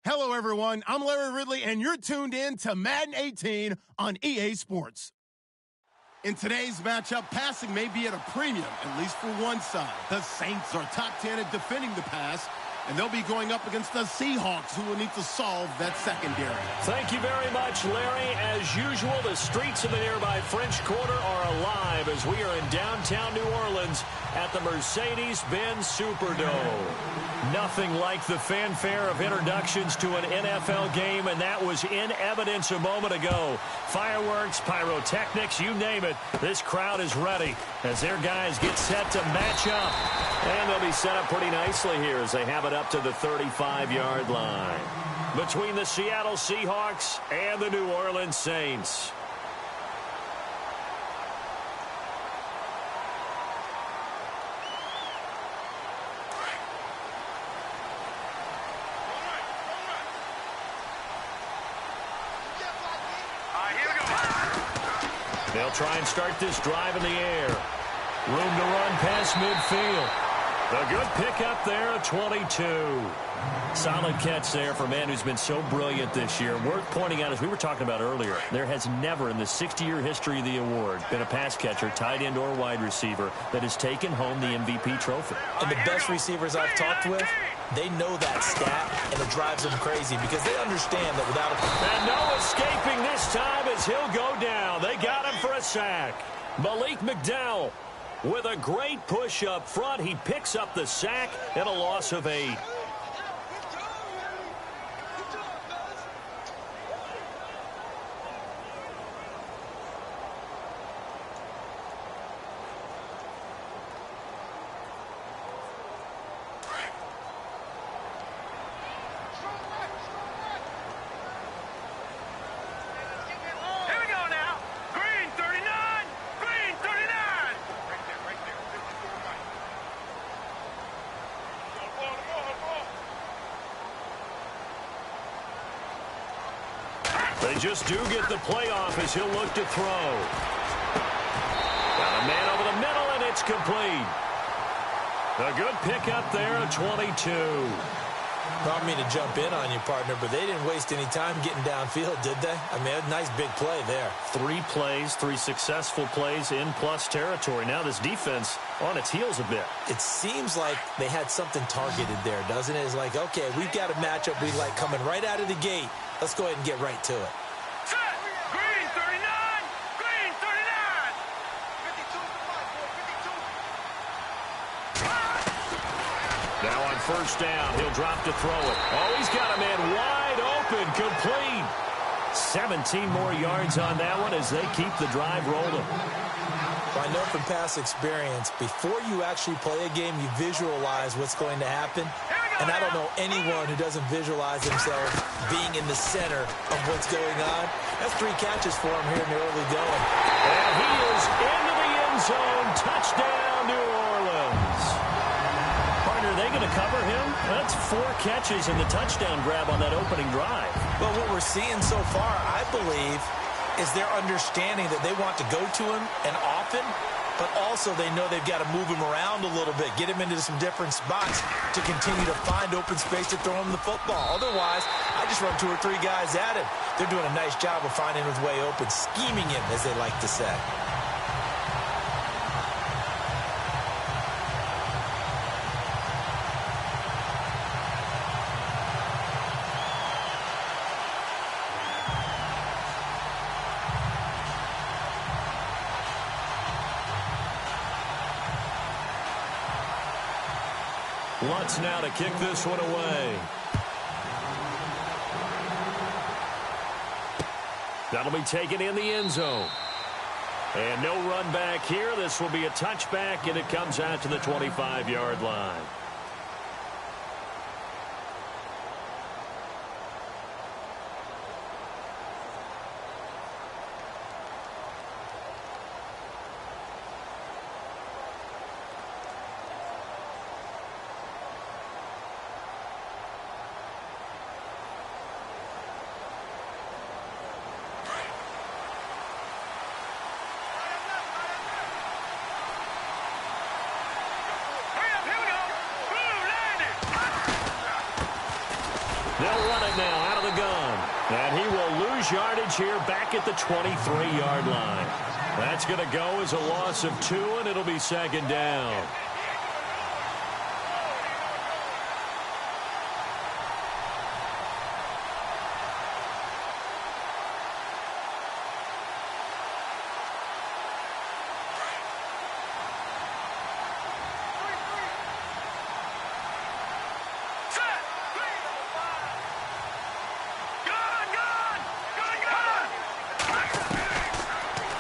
Hello, everyone. I'm Larry Ridley, and you're tuned in to Madden 18 on EA Sports. In today's matchup, passing may be at a premium, at least for one side. The Saints are top 10 at defending the pass, and they'll be going up against the Seahawks, who will need to solve that secondary. Thank you very much, Larry. As usual, the streets of the nearby French Quarter are alive as we are in downtown New Orleans at the Mercedes-Benz Superdome. Nothing like the fanfare of introductions to an NFL game, and that was in evidence a moment ago. Fireworks, pyrotechnics, you name it. This crowd is ready as their guys get set to match up. And they'll be set up pretty nicely here as they have it up to the 35-yard line between the Seattle Seahawks and the New Orleans Saints. They'll try and start this drive in the air. Room to run past midfield. A good pickup there at 22. Solid catch there for a man who's been so brilliant this year. Worth pointing out, as we were talking about earlier, there has never in the 60-year history of the award been a pass catcher, tight end or wide receiver that has taken home the MVP trophy. And the best receivers I've talked with, they know that stat, and it drives them crazy because they understand that without a... And no escaping this time as he'll go down. They got him for a sack. Malik McDowell with a great push up front. He picks up the sack and a loss of 8. They just do get the playoff as he'll look to throw. Got a man over the middle, and it's complete. A good pickup there at 22. I don't mean to jump in on you, partner, but they didn't waste any time getting downfield, did they? I mean, a nice big play there. 3 plays, 3 successful plays in plus territory. Now this defense on its heels a bit. It seems like they had something targeted there, doesn't it? It's like, okay, we've got a matchup we like coming right out of the gate. Let's go ahead and get right to it. Set! Green 39! Green 39! 52. Now on first down, he'll drop to throw it. Oh, he's got a man wide open, complete. 17 more yards on that one as they keep the drive rolling. I know from past experience, before you actually play a game, you visualize what's going to happen. And I don't know anyone who doesn't visualize themselves being in the center of what's going on. That's 3 catches for him here in the early going. And he is into the end zone. Touchdown, New Orleans. Partner, are they going to cover him? That's 4 catches and the touchdown grab on that opening drive. Well, what we're seeing so far, I believe, is their understanding that they want to go to him and often, but also they know they've got to move him around a little bit, get him into some different spots to continue to find open space to throw him the football. Otherwise, I just run 2 or 3 guys at him. They're doing a nice job of finding his way open, scheming him, as they like to say. Lutz now to kick this one away. That'll be taken in the end zone. And no run back here. This will be a touchback, and it comes out to the 25-yard line. lose yardage here back at the 23-yard line. That's going to go as a loss of 2, and it'll be second down.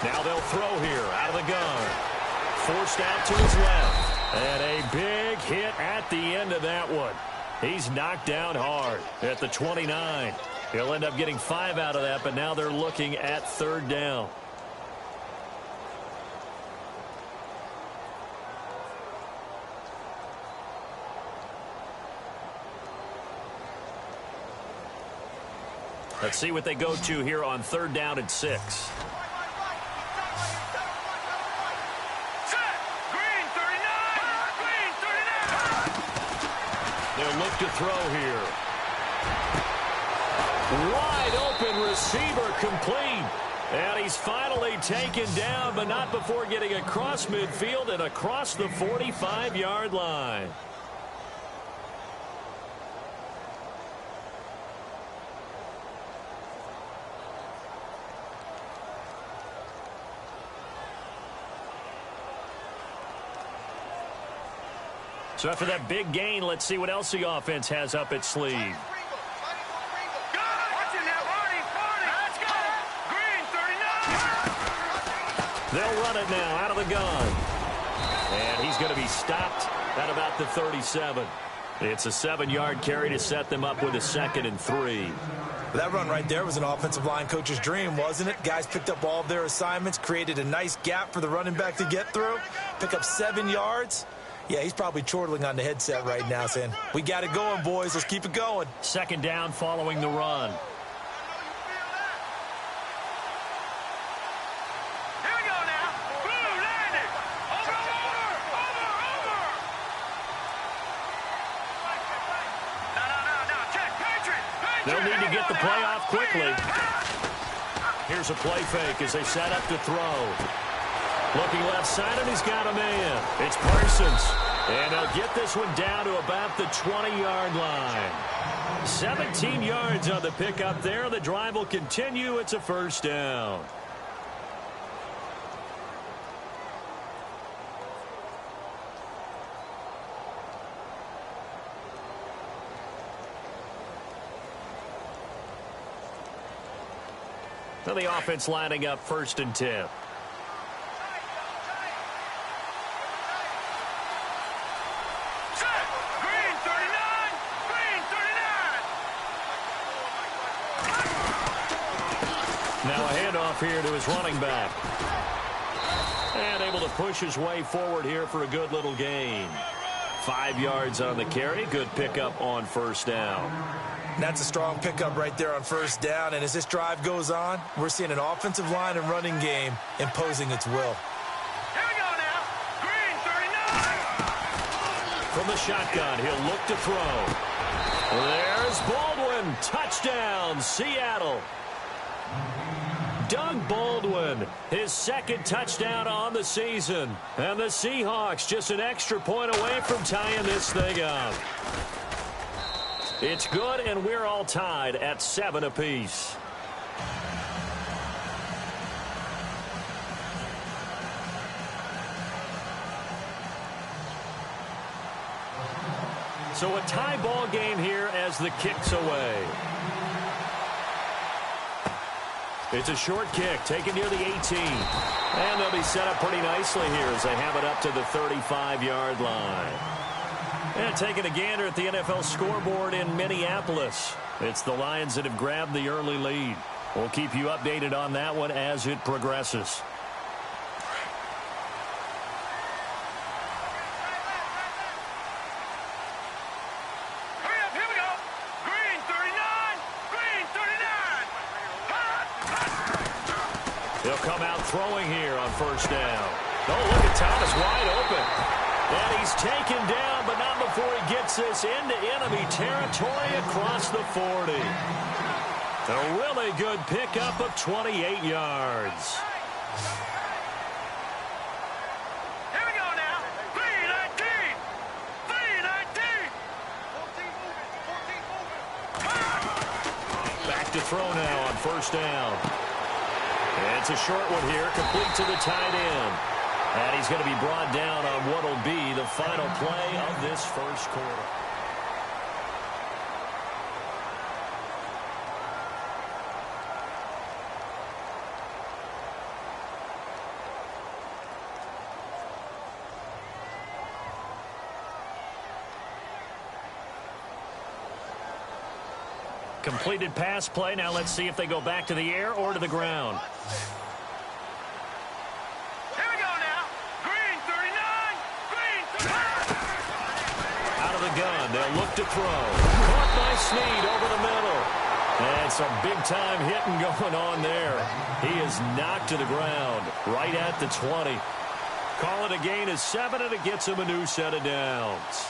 Now they'll throw here out of the gun. Forced out to his left. And a big hit at the end of that one. He's knocked down hard at the 29. He'll end up getting 5 out of that, but now they're looking at third down. Let's see what they go to here on third down and 6. They'll look to throw here. Wide open receiver complete. And he's finally taken down, but not before getting across midfield and across the 45-yard line. So after that big gain, let's see what else the offense has up its sleeve. They'll run it now out of the gun. And he's going to be stopped at about the 37. It's a 7-yard carry to set them up with a 2nd and 3. That run right there was an offensive line coach's dream, wasn't it? Guys picked up all of their assignments, created a nice gap for the running back to get through, pick up 7 yards. Yeah, he's probably chortling on the headset right now saying, we got it going, boys. Let's keep it going. 2nd down following the run. Here we go now. Blue landed. Over. No. Check. Patriot. They'll need to get the play off quickly. Here's a play fake as they set up to throw. Looking left side, and he's got a man. It's Parsons. And they'll get this one down to about the 20-yard line. 17 yards on the pickup there. The drive will continue. It's a first down. Now the offense lining up 1st and 10. Now a handoff here to his running back. And able to push his way forward here for a good little gain. 5 yards on the carry. Good pickup on 1st down. That's a strong pickup right there on 1st down. And as this drive goes on, we're seeing an offensive line and running game imposing its will. Here we go now. Green 39. From the shotgun, he'll look to throw. There's Baldwin. Touchdown, Seattle. Doug Baldwin, his 2nd touchdown on the season. And the Seahawks just an extra point away from tying this thing up. It's good, and we're all tied at 7 apiece. So a tie ball game here as the kick's away. It's a short kick taken near the 18. And they'll be set up pretty nicely here as they have it up to the 35-yard line. And taking a gander at the NFL scoreboard in Minneapolis. It's the Lions that have grabbed the early lead. We'll keep you updated on that one as it progresses. Here we go. Green 39. Green 39. They'll come out throwing here on 1st down. Oh, look at Thomas wide open. And he's taken down, but not before he gets this into enemy territory across the 40. A really good pickup of 28 yards. Here we go now. 3-19. 3-19. Back to throw now on first down. It's a short one here, complete to the tight end. And he's going to be brought down on what will be the final play of this first quarter. Completed pass play. Now let's see if they go back to the air or to the ground. Here we go now. Green 39. Green 39. Out of the gun. They'll look to throw. Caught by Snead over the middle. And some big-time hitting going on there. He is knocked to the ground right at the 20. Call it a gain of 7, and it gets him a new set of downs.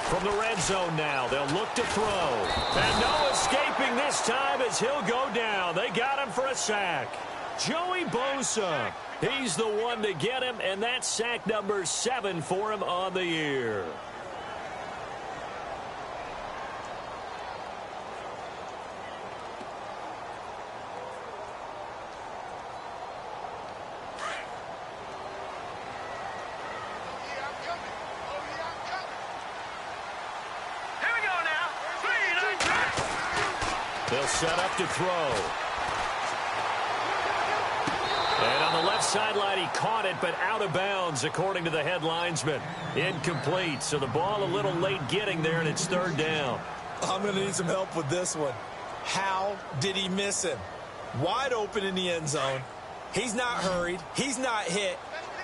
From the red zone now, they'll look to throw. And no escaping this time as he'll go down. They got him for a sack. Joey Bosa, he's the one to get him, and that's sack number 7 for him on the year. They'll set up to throw. And on the left sideline, he caught it, but out of bounds, according to the head linesman. Incomplete, so the ball a little late getting there, and it's third down. I'm going to need some help with this one. How did he miss him? Wide open in the end zone. He's not hurried. He's not hit.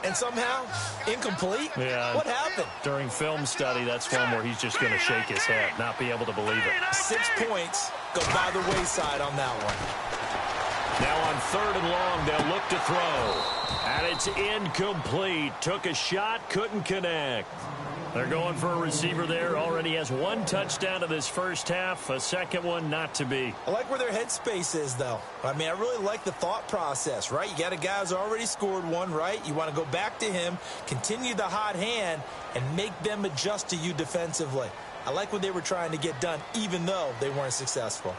And somehow, incomplete? Yeah. What happened? During film study, that's one where he's just going to shake his head, not be able to believe it. 6 points go by the wayside on that one. Now on third and long, they'll look to throw. And it's incomplete. Took a shot, couldn't connect. They're going for a receiver there. Already has 1 touchdown in this first half. A second one not to be. I like where their headspace is, though. I mean, I really like the thought process, right? You got a guy who's already scored one, right? You want to go back to him, continue the hot hand, and make them adjust to you defensively. I like what they were trying to get done, even though they weren't successful.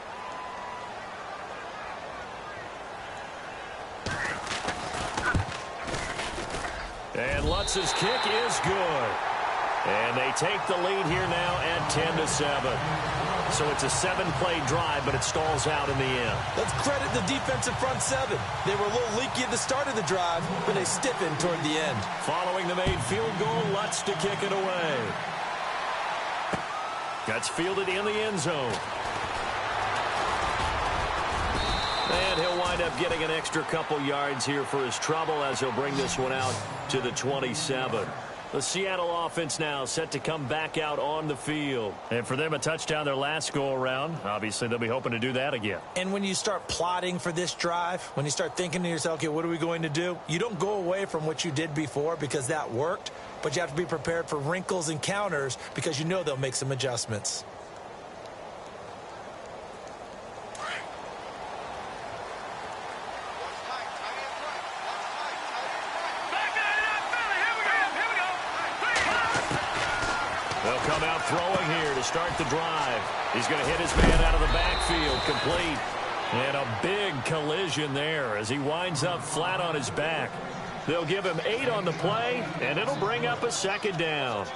And Lutz's kick is good. And they take the lead here now at 10-7. So it's a 7-play drive, but it stalls out in the end. Let's credit the defensive front 7. They were a little leaky at the start of the drive, but they stiffened toward the end. Following the made field goal, Lutz to kick it away. That's fielded in the end zone. And he'll wind up getting an extra couple yards here for his trouble as he'll bring this one out to the 27. The Seattle offense now set to come back out on the field. And for them, a touchdown their last go-around. Obviously, they'll be hoping to do that again. And when you start plotting for this drive, when you start thinking to yourself, okay, what are we going to do? You don't go away from what you did before because that worked, but you have to be prepared for wrinkles and counters because you know they'll make some adjustments. They'll come out throwing here to start the drive. He's going to hit his man out of the backfield, complete. And a big collision there as he winds up flat on his back. They'll give him 8 on the play, and it'll bring up a second down.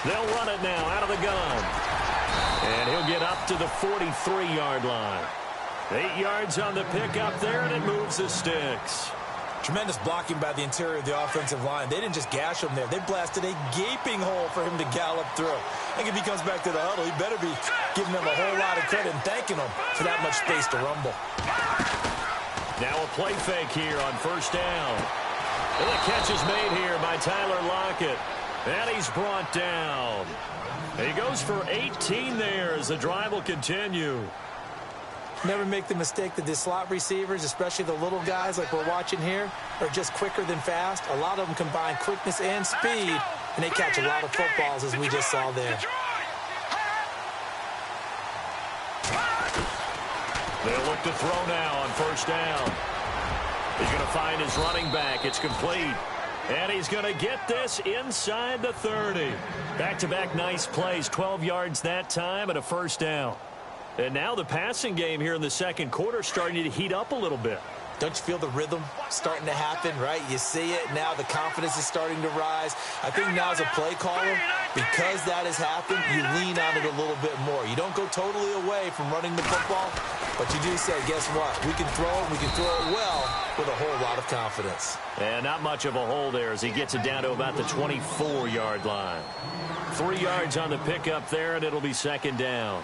They'll run it now out of the gun. And he'll get up to the 43-yard line. 8 yards on the pickup there, and it moves the sticks. Tremendous blocking by the interior of the offensive line. They didn't just gash him there. They blasted a gaping hole for him to gallop through. I think if he comes back to the huddle, he better be giving them a whole lot of credit and thanking them for that much space to rumble. Now a play fake here on first down. And the catch is made here by Tyler Lockett. And he's brought down. He goes for 18 there as the drive will continue. Never make the mistake that the slot receivers, especially the little guys like we're watching here, are just quicker than fast. A lot of them combine quickness and speed, and they catch a lot of footballs, as we just saw there. They'll look to throw now on first down. He's going to find his running back. It's complete. And he's going to get this inside the 30. Back-to-back nice plays, 12 yards that time and a first down. And now the passing game here in the second quarter starting to heat up a little bit. Don't you feel the rhythm starting to happen, right? You see it now. The confidence is starting to rise. I think now as a play caller, because that has happened, you lean on it a little bit more. You don't go totally away from running the football, but you do say, guess what? We can throw it. We can throw it well with a whole lot of confidence. And not much of a hole there as he gets it down to about the 24-yard line. 3 yards on the pickup there, and it'll be second down.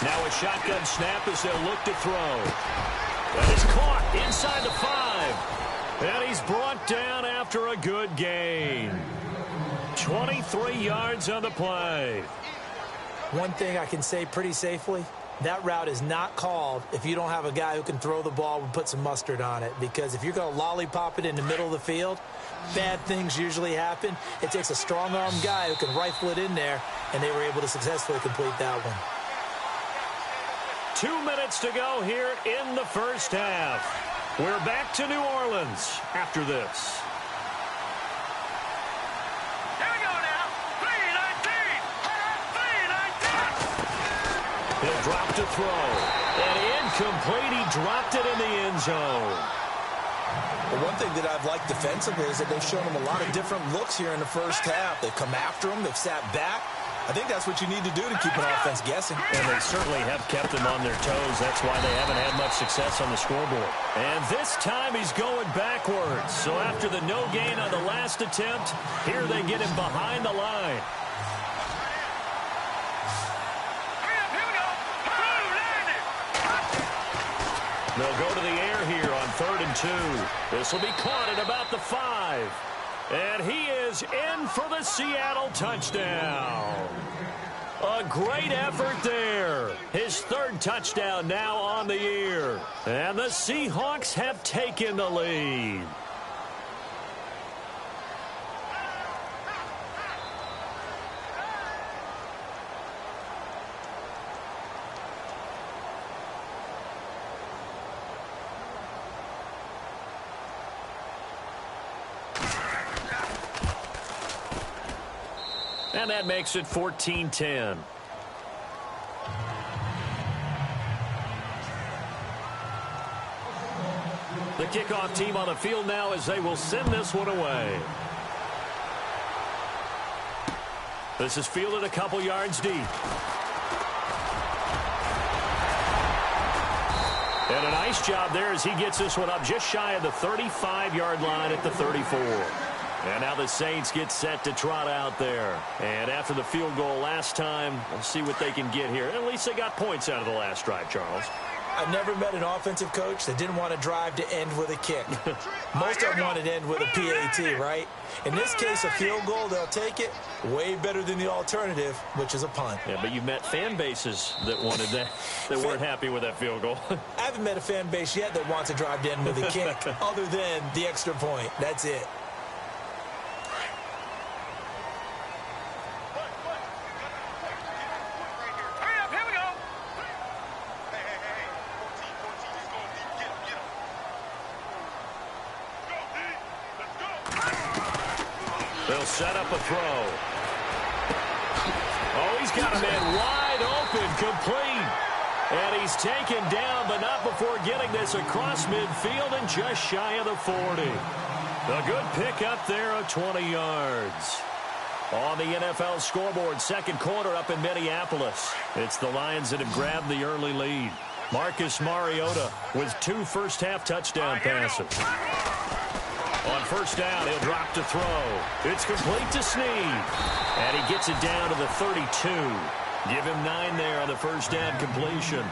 Now a shotgun snap as they'll look to throw. That is caught inside the 5. And he's brought down after a good gain. 23 yards on the play. One thing I can say pretty safely, that route is not called if you don't have a guy who can throw the ball and put some mustard on it. Because if you're going to lollipop it in the middle of the field, bad things usually happen. It takes a strong-arm guy who can rifle it in there, and they were able to successfully complete that one. 2 minutes to go here in the first half. We're back to New Orleans after this. Here we go now. 3-19. He'll drop to throw. And incomplete. He dropped it in the end zone. Well, one thing that I've liked defensively is that they've shown him a lot of different looks here in the first half. They've come after him. They've sat back. I think that's what you need to do to keep an offense guessing. And they certainly have kept them on their toes. That's why they haven't had much success on the scoreboard. And this time he's going backwards. So after the no gain on the last attempt, here they get him behind the line. Here we go. They'll go to the air here on 3rd and 2. This will be caught at about the 5. And he is in for the Seattle touchdown. A great effort there. His 3rd touchdown now on the year. And the Seahawks have taken the lead. And that makes it 14-10. The kickoff team on the field now as they will send this one away. This is fielded a couple yards deep. And a nice job there as he gets this one up just shy of the 35-yard line at the 34. And now the Saints get set to trot out there. And after the field goal last time, we'll see what they can get here. At least they got points out of the last drive, Charles. I've never met an offensive coach that didn't want to drive to end with a kick. Most of them want to end with a PAT, right? In this case, a field goal, they'll take it. Way better than the alternative, which is a punt. Yeah, but you've met fan bases that wanted that, that weren't happy with that field goal. I haven't met a fan base yet that wants to drive to end with a kick, other than the extra point. That's it. They'll set up a throw. Oh, he's got a man wide open, complete. And he's taken down, but not before getting this across midfield and just shy of the 40. A good pick up there of 20 yards. On the NFL scoreboard, second quarter up in Minneapolis. It's the Lions that have grabbed the early lead. Marcus Mariota with 2 first-half touchdown passes. On first down, he'll drop to throw. It's complete to Snead. And he gets it down to the 32. Give him 9 there on the first down completion.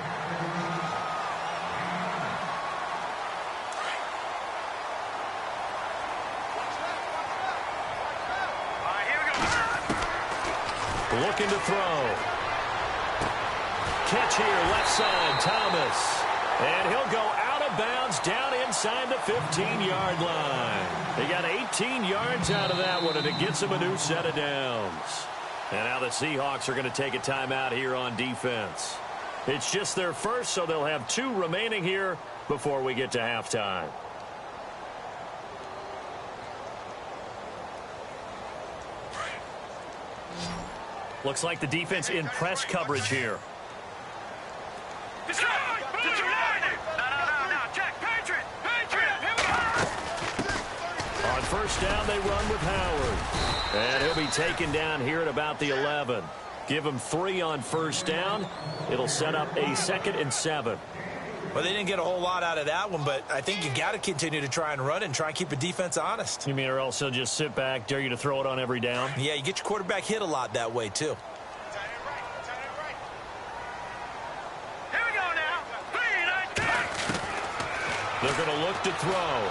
Looking to throw. Catch here, left side, Thomas. And he'll go out of bounds down inside the 15-yard line. They got 18 yards out of that one, and it gets them a new set of downs. And now the Seahawks are going to take a timeout here on defense. It's just their first, so they'll have 2 remaining here before we get to halftime. Looks like the defense in press coverage here. On first down, they run with Howard. And he'll be taken down here at about the 11. Give him 3 on first down. It'll set up a 2nd and 7. Well, they didn't get a whole lot out of that one, but I think you got to continue to try and run and try and keep the defense honest. You mean or else they'll just sit back, dare you to throw it on every down? Yeah, you get your quarterback hit a lot that way, too. Here we go now. 3, 9, 10. They're going to look to throw.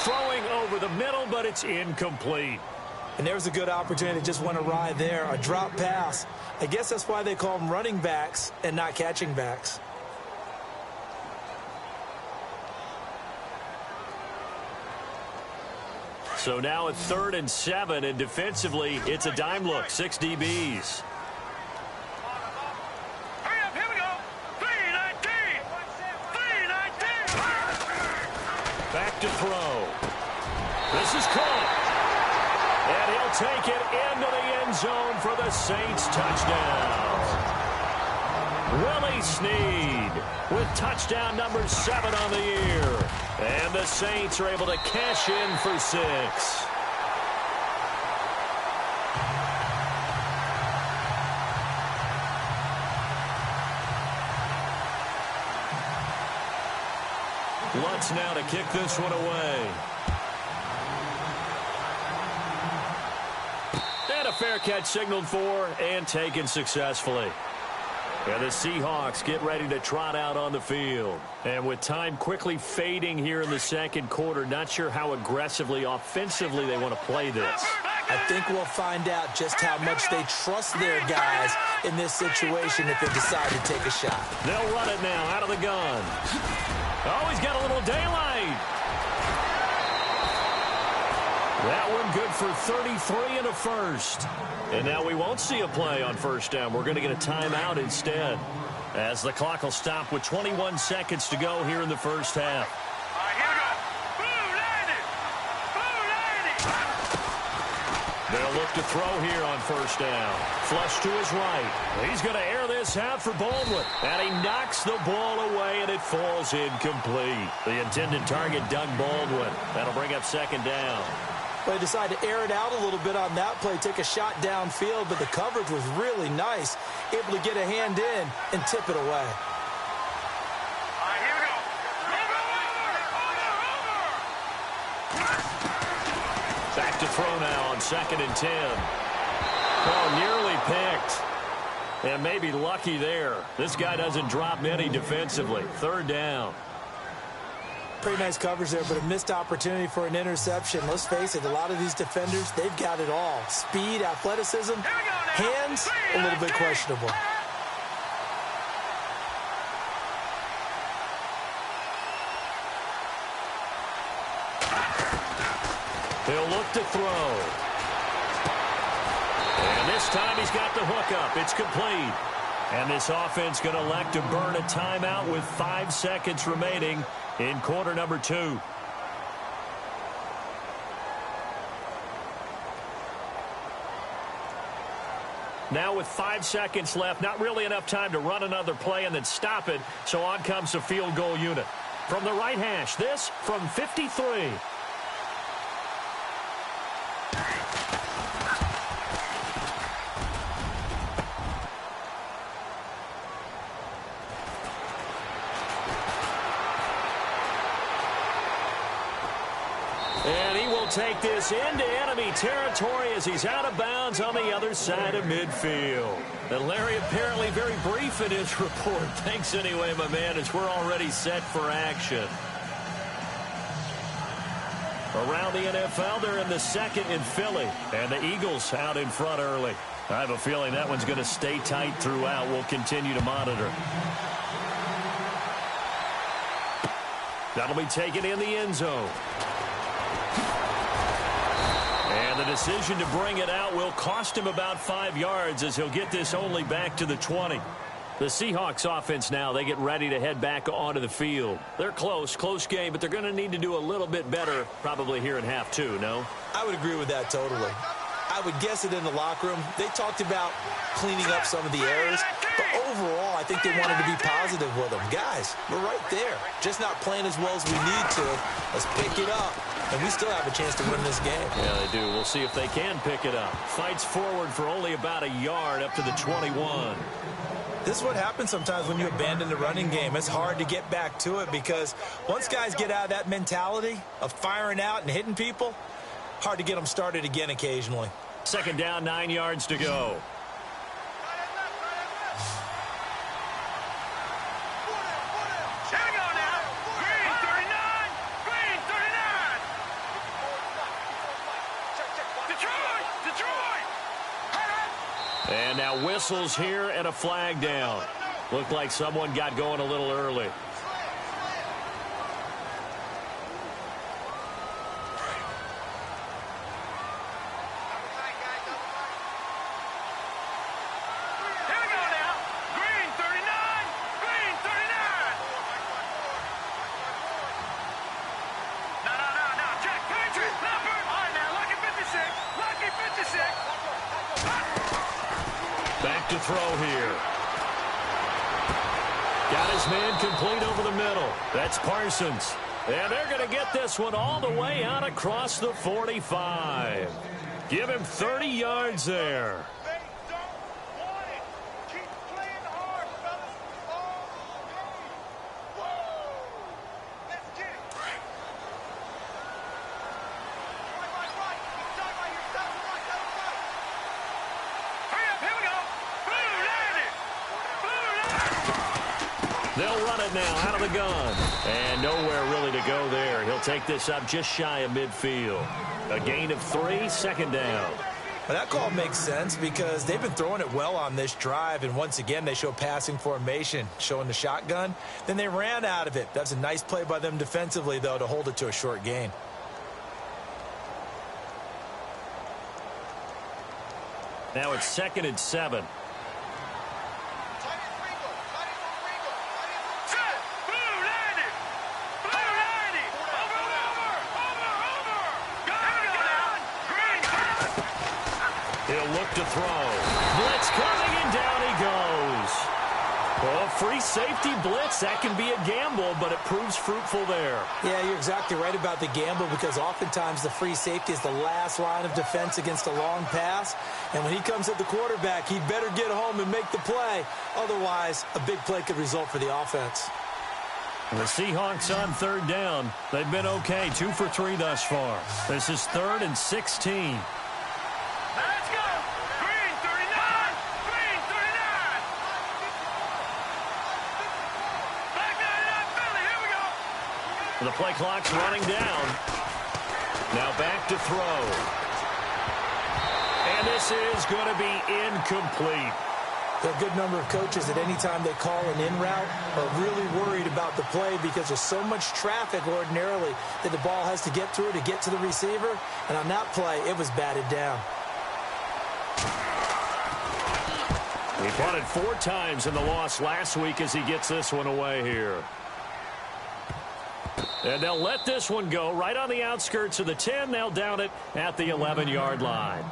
Throwing over the middle, but it's incomplete. And there's a good opportunity to just went awry there, a drop pass. I guess that's why they call them running backs and not catching backs. So now it's 3rd and 7, and defensively, it's a dime look, 6 DBs. Hurry up, here we go. 3, 19. 3, 19. Back to throw. This is caught. And he'll take it into the end zone for the Saints touchdown. Willie Snead with touchdown number 7 on the year. And the Saints are able to cash in for 6. Lutz now to kick this one away. And a fair catch signaled for and taken successfully. And the Seahawks get ready to trot out on the field. And with time quickly fading here in the second quarter, not sure how aggressively, offensively they want to play this. I think we'll find out just how much they trust their guys in this situation if they decide to take a shot. They'll run it now out of the gun. Oh, he's got a little daylight. That one good for 33 and a first. And now we won't see a play on first down. We're going to get a timeout instead, as the clock will stop with 21 seconds to go here in the first half. All right, here we go. Blue 90. Blue 90. They'll look to throw here on first down. Flush to his right. He's going to air this out for Baldwin. And he knocks the ball away, and it falls incomplete. The intended target, Doug Baldwin. That'll bring up 2nd down. They decided to air it out a little bit on that play, take a shot downfield, but the coverage was really nice, able to get a hand in and tip it away. All right, here we go. Back to throw now on 2nd and 10. Oh, nearly picked. And maybe lucky there. This guy doesn't drop many defensively. 3rd down. Pretty nice coverage there, but a missed opportunity for an interception. Let's face it, a lot of these defenders, they've got it all. Speed, athleticism, hands, a little bit questionable. He'll look to throw. And this time he's got the hook up. It's complete. And this offense going to elect to burn a timeout with 5 seconds remaining in quarter number 2. Now with 5 seconds left, not really enough time to run another play and then stop it. So on comes the field goal unit. From the right hash, this from 53. take this into enemy territory as he's out of bounds on the other side of midfield. And Larry apparently very brief in his report. Thanks anyway, my man, as we're already set for action. Around the NFL, they're in the second in Philly. And the Eagles out in front early. I have a feeling that one's going to stay tight throughout. We'll continue to monitor. That'll be taken in the end zone. And the decision to bring it out will cost him about 5 yards as he'll get this only back to the 20. The Seahawks offense now, they get ready to head back onto the field. They're close game, but they're going to need to do a little bit better probably here in half two, no? I would agree with that totally. I would guess it in the locker room. They talked about cleaning up some of the errors, but overall, I think they wanted to be positive with them. Guys, we're right there. Just not playing as well as we need to. Let's pick it up, and we still have a chance to win this game. Yeah, they do. We'll see if they can pick it up. Fights forward for only about a yard up to the 21. This is what happens sometimes when you abandon the running game. It's hard to get back to it because once guys get out of that mentality of firing out and hitting people, hard to get them started again occasionally. Second down, 9 yards to go. And now whistles here and a flag down. Looked like someone got going a little early. Back to throw here. Got his man complete over the middle. That's Parsons. And they're going to get this one all the way out across the 45. Give him 30 yards there. They'll run it now out of the gun. And nowhere really to go there. He'll take this up just shy of midfield. A gain of 3, second down. Well, that call makes sense because they've been throwing it well on this drive. And once again, they show passing formation, showing the shotgun. Then they ran out of it. That's a nice play by them defensively, though, to hold it to a short gain. Now it's 2nd and 7. He'll look to throw. Blitz coming, and down he goes. Well, free safety blitz, that can be a gamble, but it proves fruitful there. Yeah, you're exactly right about the gamble because oftentimes the free safety is the last line of defense against a long pass. And when he comes at the quarterback, he'd better get home and make the play. Otherwise, a big play could result for the offense. The Seahawks on third down. They've been okay, 2 for 3 thus far. This is 3rd and 16. The play clock's running down. Now back to throw. And this is going to be incomplete. There are a good number of coaches that any time they call an in route are really worried about the play because there's so much traffic ordinarily that the ball has to get through to get to the receiver. And on that play, it was batted down. He punted 4 times in the loss last week as he gets this one away here. And they'll let this one go right on the outskirts of the 10. They'll down it at the 11-yard line.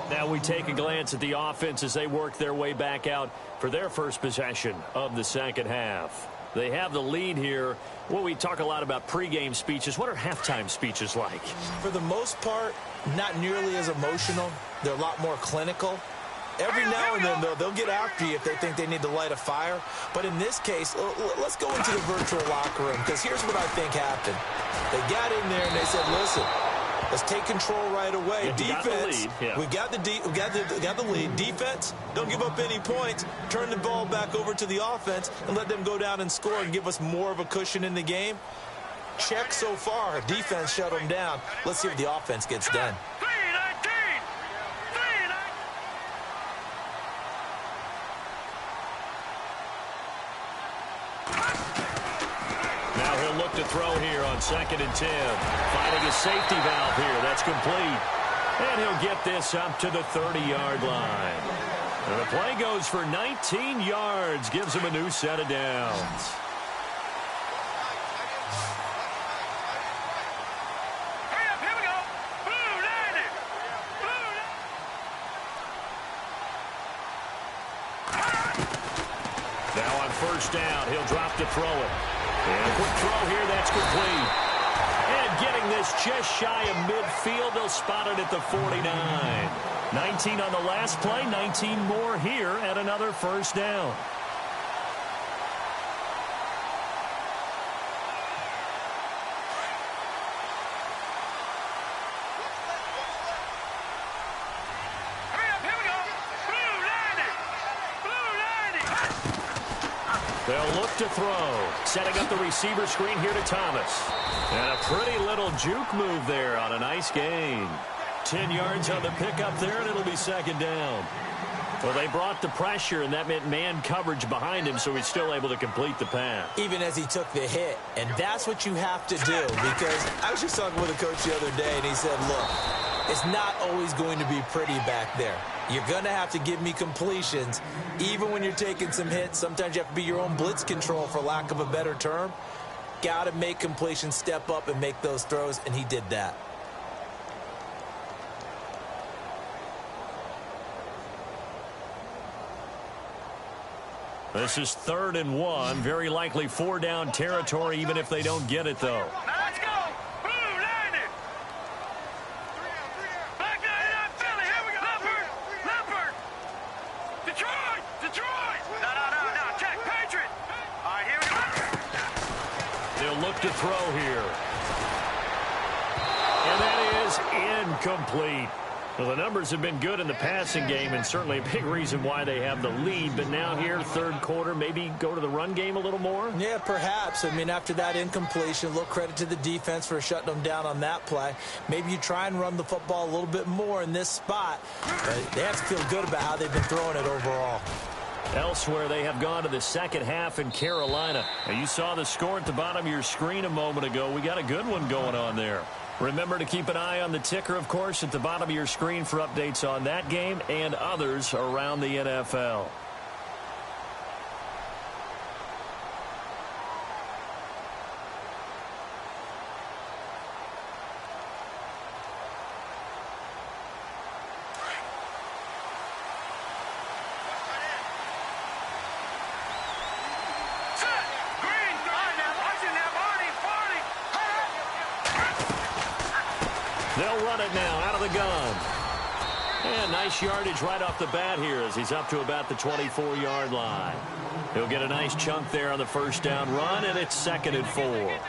Now we take a glance at the offense as they work their way back out for their first possession of the second half. They have the lead here. Well, we talk a lot about pregame speeches. What are halftime speeches like? For the most part, not nearly as emotional. They're a lot more clinical. Every now and then, though, they'll get after you if they think they need to light a fire. But in this case, let's go into the virtual locker room because here's what I think happened. They got in there and they said, listen, Let's take control right away. Yeah, Defense, we got the lead. Defense, don't give up any points. Turn the ball back over to the offense and let them go down and score and give us more of a cushion in the game. Check so far. Defense shut them down. Let's see what the offense gets done. Now he'll look to throw here on 2nd and 10. Finding a safety valve here. That's complete. And he'll get this up to the 30-yard line. And the play goes for 19 yards. Gives him a new set of downs. Here we go. Blue 90. Now on 1st down, he'll drop to throw it. And a quick throw here, that's complete. And getting this just shy of midfield, they'll spot it at the 49. 19 on the last play, 19 more here at another 1st down. They'll look to throw. Setting up the receiver screen here to Thomas. And a pretty little juke move there on a nice gain. 10 yards on the pickup there, and it'll be 2nd down. Well, they brought the pressure, and that meant man coverage behind him, so he's still able to complete the pass. Even as he took the hit. And that's what you have to do, because I was just talking with a coach the other day, and he said, look, it's not always going to be pretty back there. You're going to have to give me completions. Even when you're taking some hits, sometimes you have to be your own blitz control, for lack of a better term. Got to make completions, step up, and make those throws, and he did that. This is 3rd and 1. Very likely 4-down territory, even if they don't get it, though. Let's go. Blue 90. Black 99 Philly. Here we go. Leopard. Detroit. No. Check. Patriot. All right, here we go. They'll look to throw here. And that is incomplete. Well, the numbers have been good in the passing game, and certainly a big reason why they have the lead. But now here, 3rd quarter, maybe go to the run game a little more? Yeah, perhaps. I mean, after that incompletion, a little credit to the defense for shutting them down on that play. Maybe you try and run the football a little bit more in this spot. But they have to feel good about how they've been throwing it overall. Elsewhere, they have gone to the 2nd half in Carolina. Now, you saw the score at the bottom of your screen a moment ago. We got a good one going on there. Remember to keep an eye on the ticker, of course, at the bottom of your screen for updates on that game and others around the NFL. They'll run it now out of the gun. And nice yardage right off the bat here as he's up to about the 24-yard line. He'll get a nice chunk there on the 1st down run, and it's 2nd and 4.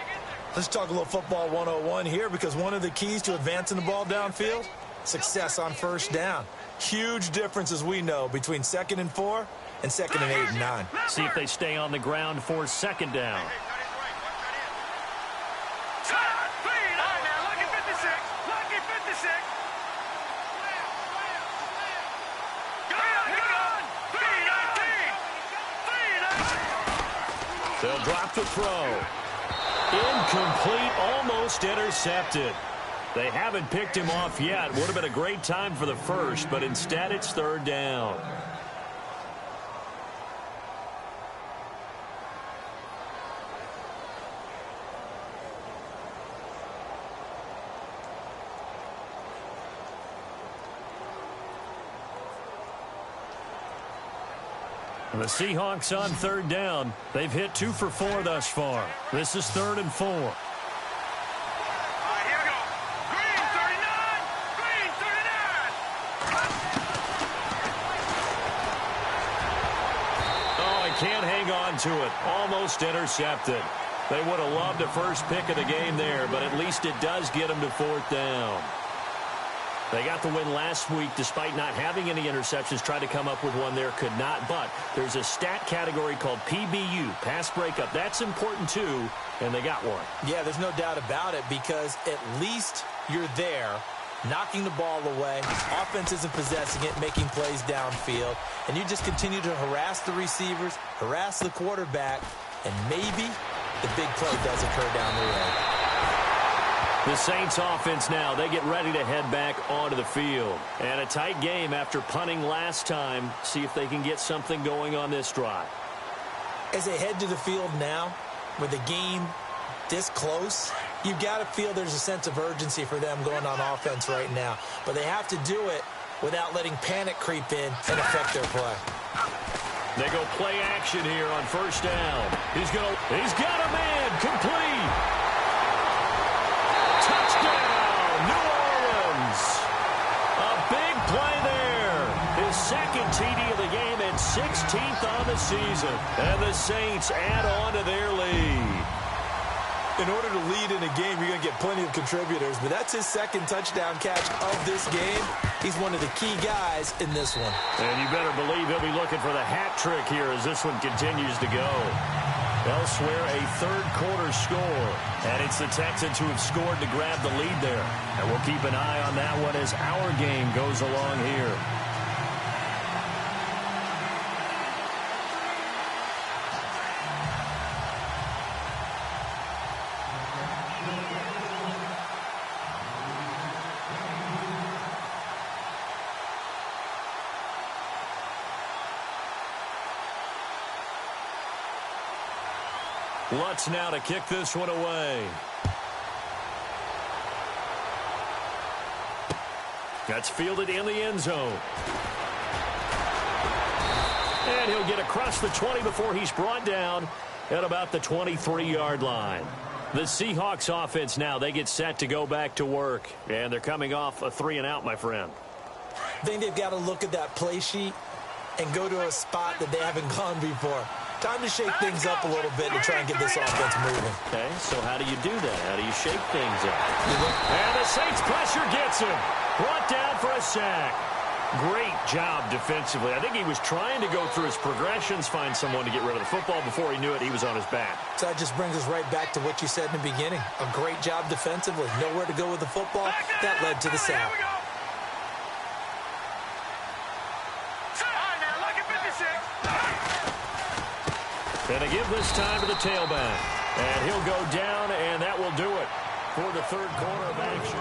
Let's talk a little football 101 here, because one of the keys to advancing the ball downfield, success on 1st down. Huge difference, as we know, between 2nd and 4 and 2nd and 8 and 9. See if they stay on the ground for 2nd down. They'll drop the throw. Incomplete, almost intercepted. They haven't picked him off yet. Would have been a great time for the first, but instead it's 3rd down. The Seahawks on 3rd down. They've hit 2 for 4 thus far. This is 3rd and 4. All right, here we go. Green 39. Green 39. Oh, I can't hang on to it. Almost intercepted. They would have loved a first pick of the game there, but at least it does get them to 4th down. They got the win last week despite not having any interceptions. Tried to come up with one there, could not. But there's a stat category called PBU, pass breakup. That's important too, and they got one. Yeah, there's no doubt about it because at least you're there, knocking the ball away. Offense isn't possessing it, making plays downfield. And you just continue to harass the receivers, harass the quarterback, and maybe the big play does occur down the road. The Saints offense now, they get ready to head back onto the field. And a tight game after punting last time. See if they can get something going on this drive. As they head to the field now, with the game this close, you've got to feel there's a sense of urgency for them going on offense right now. But they have to do it without letting panic creep in and affect their play. They go play action here on 1st down. He's got a man, complete. Touchdown, New Orleans. A big play there. His second TD of the game and 16th on the season. And the Saints add on to their lead. In order to lead in a game, you're going to get plenty of contributors, but that's his second touchdown catch of this game. He's one of the key guys in this one. And you better believe he'll be looking for the hat trick here as this one continues to go. Elsewhere, a third-quarter score. And it's the Texans who have scored to grab the lead there. And we'll keep an eye on that one as our game goes along here. Lutz now to kick this one away. That's fielded in the end zone. And he'll get across the 20 before he's brought down at about the 23-yard line. The Seahawks offense now, they get set to go back to work. And they're coming off a 3-and-out, my friend. I think they've got to look at that play sheet and go to a spot that they haven't gone before. Time to shake things up a little bit to try and get this offense moving. Okay, so how do you do that? How do you shake things up? And the Saints pressure gets him. Brought down for a sack. Great job defensively. I think he was trying to go through his progressions, find someone to get rid of the football. Before he knew it, he was on his back. So that just brings us right back to what you said in the beginning. A great job defensively. Nowhere to go with the football. That led to the sack. And they give this time to the tailback. And he'll go down, and that will do it for the third quarter of action.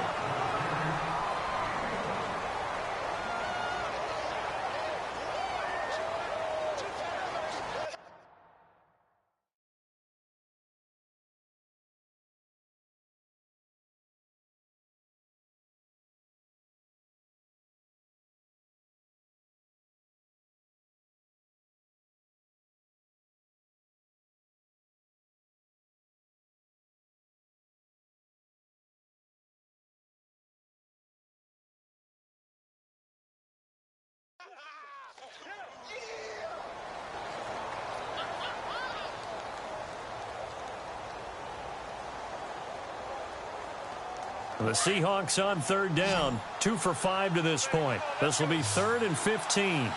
The Seahawks on 3rd down, 2 for 5 to this point. This will be 3rd and 15. Here we go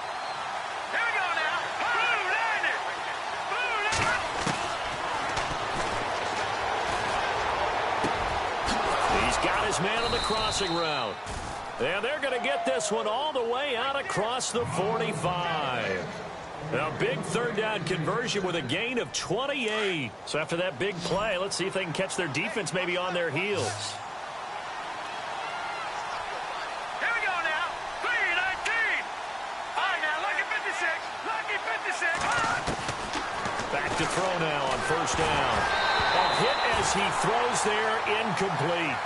now. Blue line it. Blue line. He's got his man on the crossing route. And they're going to get this one all the way out across the 45. A big 3rd down conversion with a gain of 28. So after that big play, let's see if they can catch their defense maybe on their heels. Back to throw now on 1st down. A hit as he throws there, incomplete.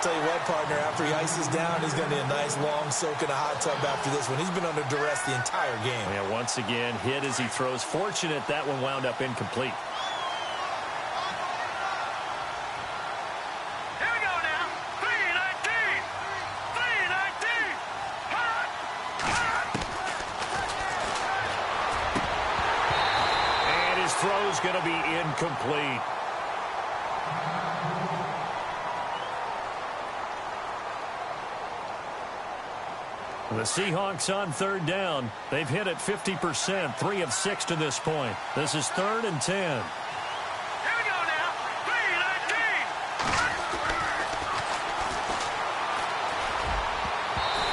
Tell you what, partner, after he ices down, he's going to need a nice long soak in a hot tub after this one. He's been under duress the entire game. Yeah, once again, hit as he throws. Fortunate that one wound up incomplete. Here we go now. 3-19. 3-19. Hot. And his throw's going to be incomplete. The Seahawks on third down. They've hit it 50%, 3 of 6 to this point. This is 3rd and 10. Here we go now. 3-19.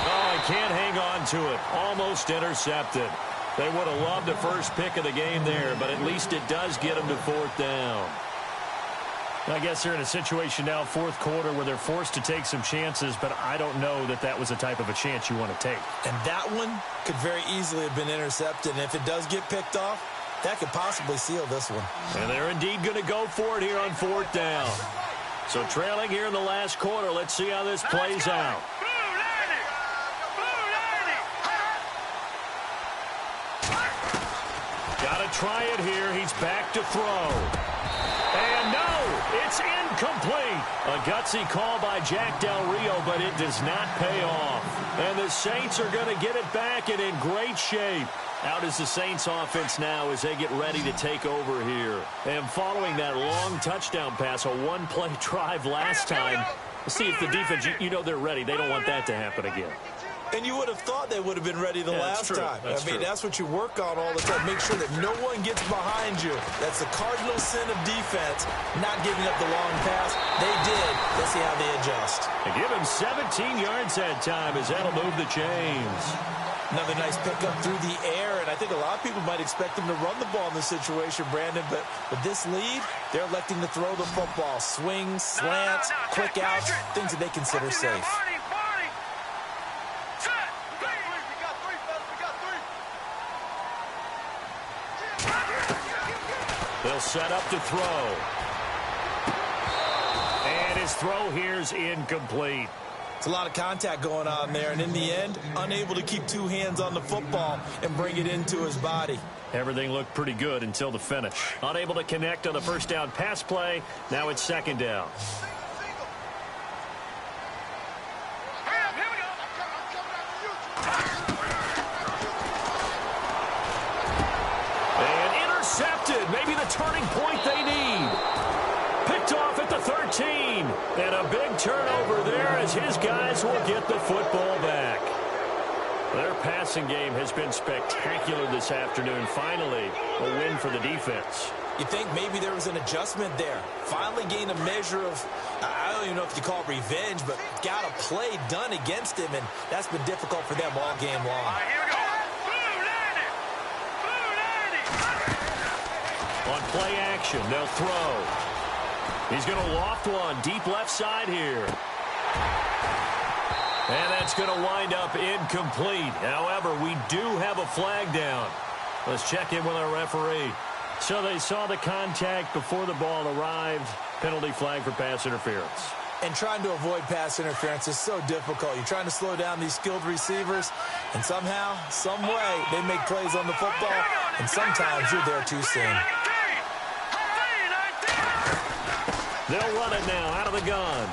Oh, he can't hang on to it. Almost intercepted. They would have loved the first pick of the game there, but at least it does get them to 4th down. I guess they're in a situation now, 4th quarter, where they're forced to take some chances, but I don't know that that was the type of a chance you want to take. And that one could very easily have been intercepted. And if it does get picked off, that could possibly seal this one. And they're indeed going to go for it here on 4th down. So trailing here in the last quarter, let's see how this plays out. Got to try it here. He's back to throw. And no, it's incomplete. A gutsy call by Jack Del Rio, but it does not pay off. And the Saints are going to get it back and in great shape. Out is the Saints offense now as they get ready to take over here. And following that long touchdown pass, a one-play drive last time, see if the defense, you know they're ready. They don't want that to happen again. And you would have thought they would have been ready the last time. I mean, that's what you work on all the time. Make sure that no one gets behind you. That's the cardinal sin of defense, not giving up the long pass. They did. Let's see how they adjust. They give him 17 yards that time as that'll move the chains. Another nice pickup through the air, and I think a lot of people might expect them to run the ball in this situation, Brandon, but with this lead, they're electing to throw the football. Swings, slants, quick outs, things that they consider safe. They'll set up to throw. And his throw here's incomplete. It's a lot of contact going on there, and in the end, unable to keep two hands on the football and bring it into his body. Everything looked pretty good until the finish. Unable to connect on the first down pass play. Now it's 2nd down. Maybe the turning point they need. Picked off at the 13. And a big turnover there as his guys will get the football back. Their passing game has been spectacular this afternoon. Finally, a win for the defense. You think maybe there was an adjustment there. Finally gained a measure of, I don't even know if you call it revenge, but got a play done against him, and that's been difficult for them all game long. Here we go. On play action, they'll throw. He's going to loft one deep left side here. And that's going to wind up incomplete. However, we do have a flag down. Let's check in with our referee. So they saw the contact before the ball arrived. Penalty flag for pass interference. And trying to avoid pass interference is so difficult. You're trying to slow down these skilled receivers, and somehow, some way, they make plays on the football, and sometimes you're there too soon. They'll run it now out of the gun.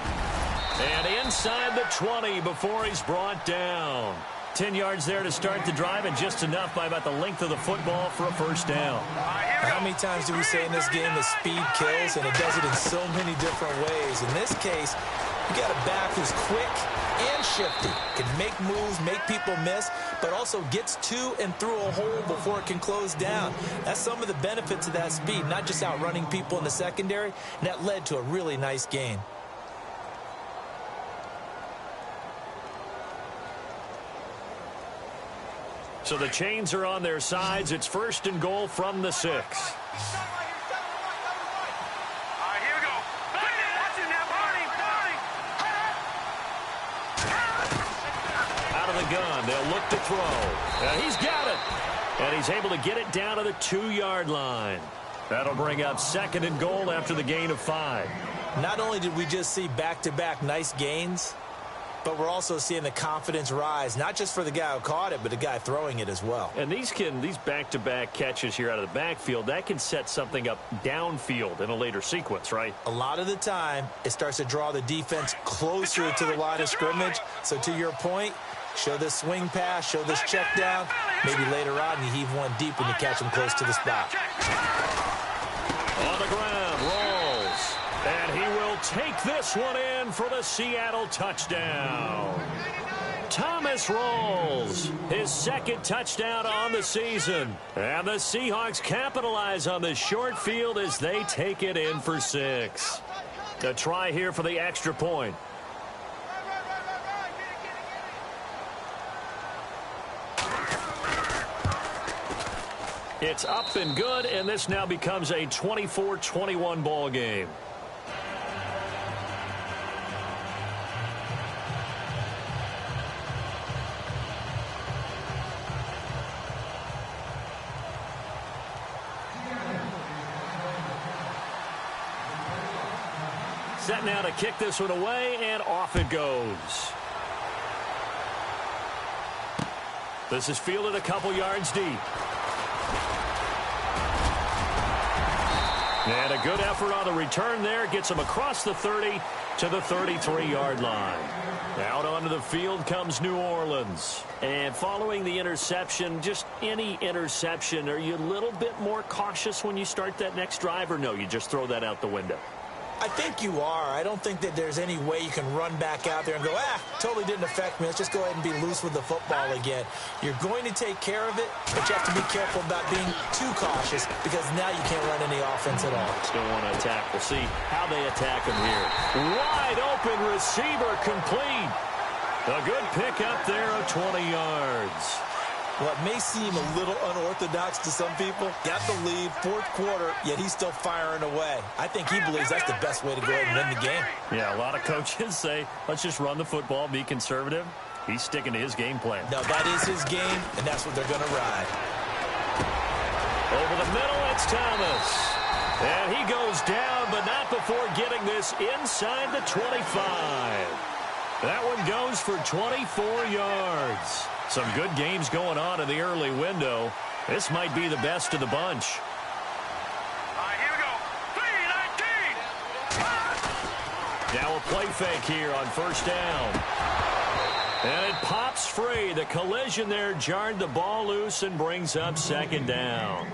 And inside the 20 before he's brought down. 10 yards there to start the drive, and just enough by about the length of the football for a first down. How many times do we say in this game that speed kills, and it does it in so many different ways? In this case, you got a back who's quick and shifty, can make moves, make people miss, but also gets to and through a hole before it can close down. That's some of the benefits of that speed, not just outrunning people in the secondary, and that led to a really nice gain. So the chains are on their sides. It's 1st and goal from the 6. Here we go. Watch it now, Barney. Out of the gun, they'll look to throw. And he's got it. And he's able to get it down to the 2-yard line. That'll bring up 2nd and goal after the gain of 5. Not only did we just see back-to-back nice gains, but we're also seeing the confidence rise, not just for the guy who caught it, but the guy throwing it as well. And these back-to-back catches here out of the backfield, that can set something up downfield in a later sequence, right? A lot of the time, it starts to draw the defense closer to the line of scrimmage. So to your point, show this swing pass, show this check down. Maybe later on you heave one deep when you catch him close to the spot. On the ground, rolls. And he will take this one in for the Seattle touchdown. Thomas rolls. His second touchdown on the season. And the Seahawks capitalize on the short field as they take it in for 6. A try here for the extra point. It's up and good, and this now becomes a 24-21 ball game. Set now to kick this one away, and off it goes. This is fielded a couple yards deep. And a good effort on the return there. Gets him across the 30 to the 33-yard line. Out onto the field comes New Orleans. And following the interception, just any interception, are you a little bit more cautious when you start that next drive, or no, you just throw that out the window? I think you are. I don't think that there's any way you can run back out there and go, totally didn't affect me. Let's just go ahead and be loose with the football again. You're going to take care of it, but you have to be careful about being too cautious because now you can't run any offense at all. Still want to attack. We'll see how they attack him here. Wide open receiver complete. A good pick up there of 20 yards. What may seem a little unorthodox to some people, got the lead, fourth quarter, yet he's still firing away. I think he believes that's the best way to go ahead and win the game. Yeah, a lot of coaches say, let's just run the football, be conservative. He's sticking to his game plan. No, that is his game, and that's what they're going to ride. Over the middle, it's Thomas. And he goes down, but not before getting this inside the 25. That one goes for 24 yards. Some good games going on in the early window. This might be the best of the bunch. All right, here we go. 3-19. Now a play fake here on first down. And it pops free. The collision there jarred the ball loose and brings up second down.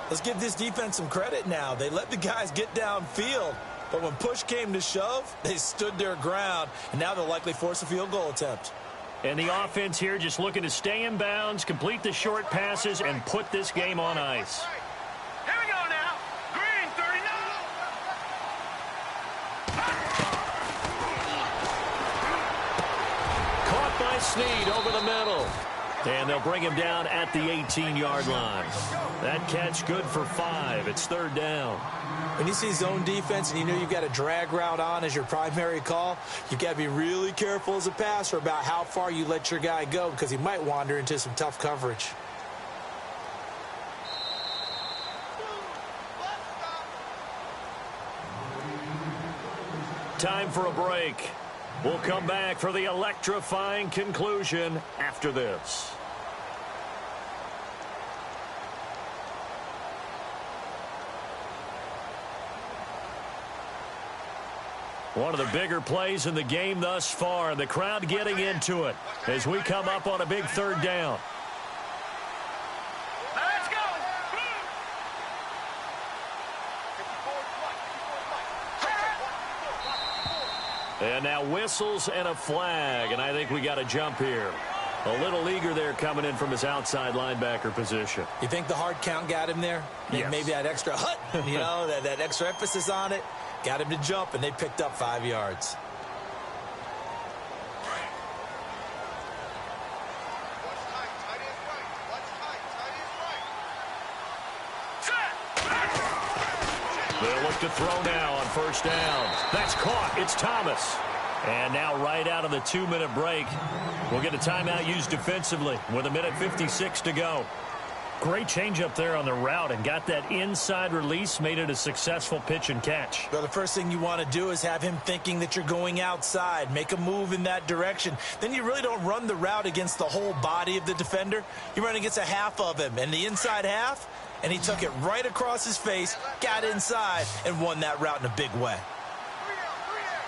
Let's give this defense some credit now. They let the guys get downfield. But when push came to shove, they stood their ground. And now they'll likely force a field goal attempt. And the offense here just looking to stay in bounds, complete the short passes, and put this game on ice. Here we go now. Green, 39. Caught by Snead over the middle. And they'll bring him down at the 18-yard line. That catch good for 5. It's third down. When you see zone defense and you know you've got a drag route on as your primary call, you've got to be really careful as a passer about how far you let your guy go because he might wander into some tough coverage. Time for a break. We'll come back for the electrifying conclusion after this. One of the bigger plays in the game thus far. The crowd getting into it as we come up on a big third down. Let's go. And now whistles and a flag, and I think we got a jump here. A little eager there coming in from his outside linebacker position. You think the hard count got him there? Yes. Maybe that extra hut, you know, that extra emphasis on it. Got him to jump, and they picked up 5 yards. They'll look to throw now on first down. That's caught. It's Thomas. And now right out of the 2-minute break, we'll get a timeout used defensively with 1:56 to go. Great change up there on the route and got that inside release, made it a successful pitch and catch. Well, the first thing you want to do is have him thinking that you're going outside, make a move in that direction. Then you really don't run the route against the whole body of the defender. You run against a half of him, and the inside half, and he took it right across his face, got inside, and won that route in a big way.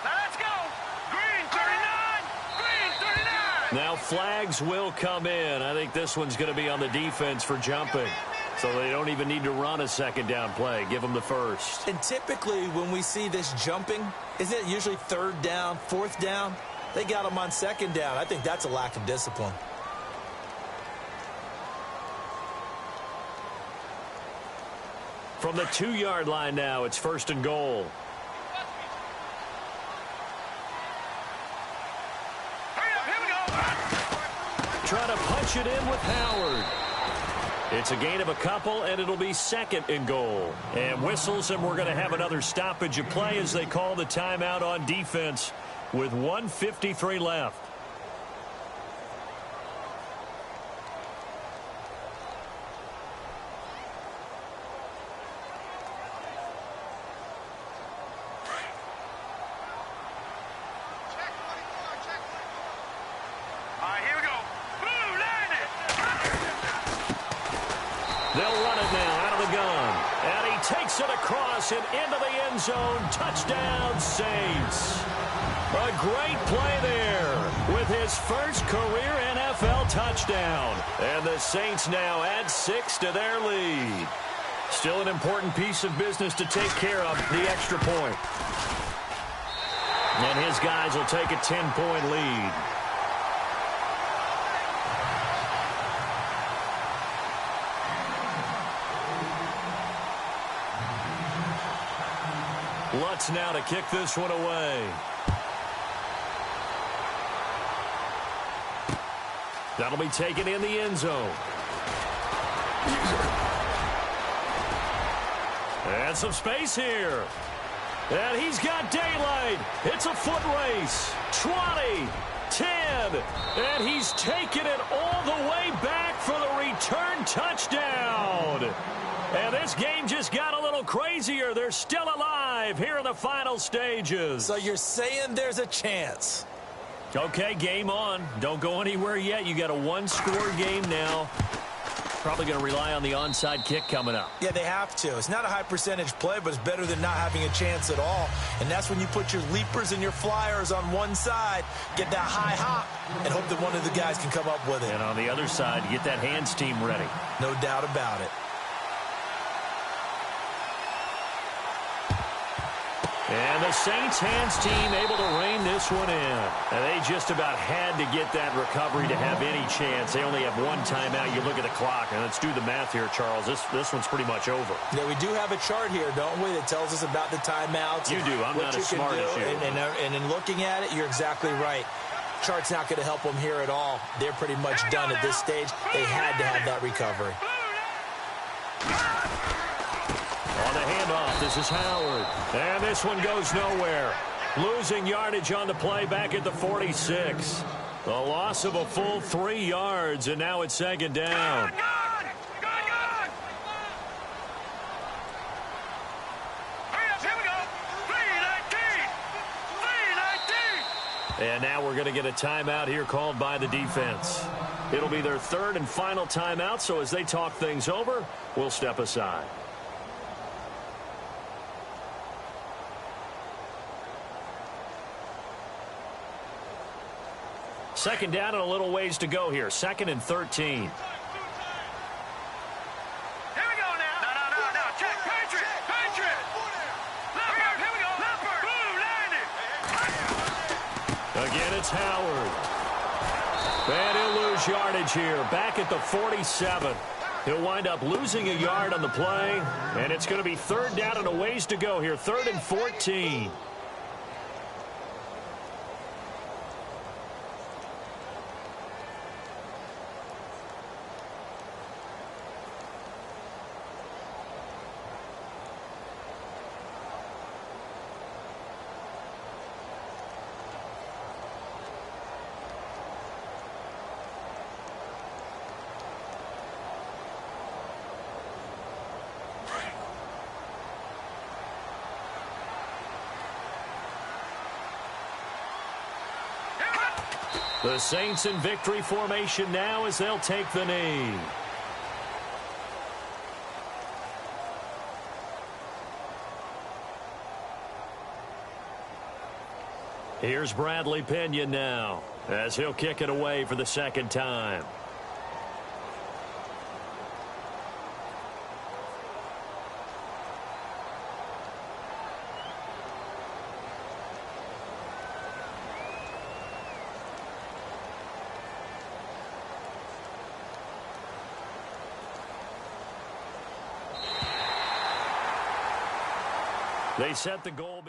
Let's go. Green, 39. Green, 39. Now flags will come in. I think this one's going to be on the defense for jumping. So they don't even need to run a second down play. Give them the first. And typically when we see this jumping, isn't it usually third down, fourth down? They got him on second down. I think that's a lack of discipline. From the 2-yard line now, it's 1st and goal. Trying to punch it in with Howard. It's a gain of a couple, and it'll be 2nd and goal. And whistles, and we're going to have another stoppage of play as they call the timeout on defense with 1:53 left. They'll run it now out of the gun. And he takes it across and into the end zone. Touchdown, Saints. A great play there with his first career NFL touchdown. And the Saints now add 6 to their lead. Still an important piece of business to take care of, the extra point. And his guys will take a 10-point lead. Lutz now to kick this one away. That'll be taken in the end zone. And some space here. And he's got daylight. It's a foot race. 20, 10, and he's taken it all the way back for the return touchdown. And this game just got a little crazier. They're still alive here in the final stages. So you're saying there's a chance? Okay, game on. Don't go anywhere yet. You got a one-score game now. Probably going to rely on the onside kick coming up. Yeah, they have to. It's not a high-percentage play, but it's better than not having a chance at all. And that's when you put your leapers and your flyers on one side, get that high hop, and hope that one of the guys can come up with it. And on the other side, get that hands team ready. No doubt about it. And the Saints hands team able to rein this one in. And they just about had to get that recovery to have any chance. They only have one timeout. You look at the clock, and let's do the math here, Charles. This one's pretty much over. Yeah, we do have a chart here, don't we, that tells us about the timeouts. You do. I'm not as smart as you. And in looking at it, you're exactly right. Chart's not going to help them here at all. They're pretty much done at this stage. They had to have that recovery. On the handoff, this is Howard. And this one goes nowhere. Losing yardage on the play back at the 46. The loss of a full 3 yards, and now it's second down. And now we're going to get a timeout here called by the defense. It'll be their third and final timeout, so as they talk things over, we'll step aside. Second down and a little ways to go here. 2nd and 13. Here we go now. No. Check. Patriot. Leopard. Here we go. Leopard. Boom, landed. Again, it's Howard. And he'll lose yardage here. Back at the 47. He'll wind up losing a yard on the play. And it's going to be third down and a ways to go here. 3rd and 14. The Saints in victory formation now as they'll take the knee. Here's Bradley Pinion now as he'll kick it away for the second time. They set the goal.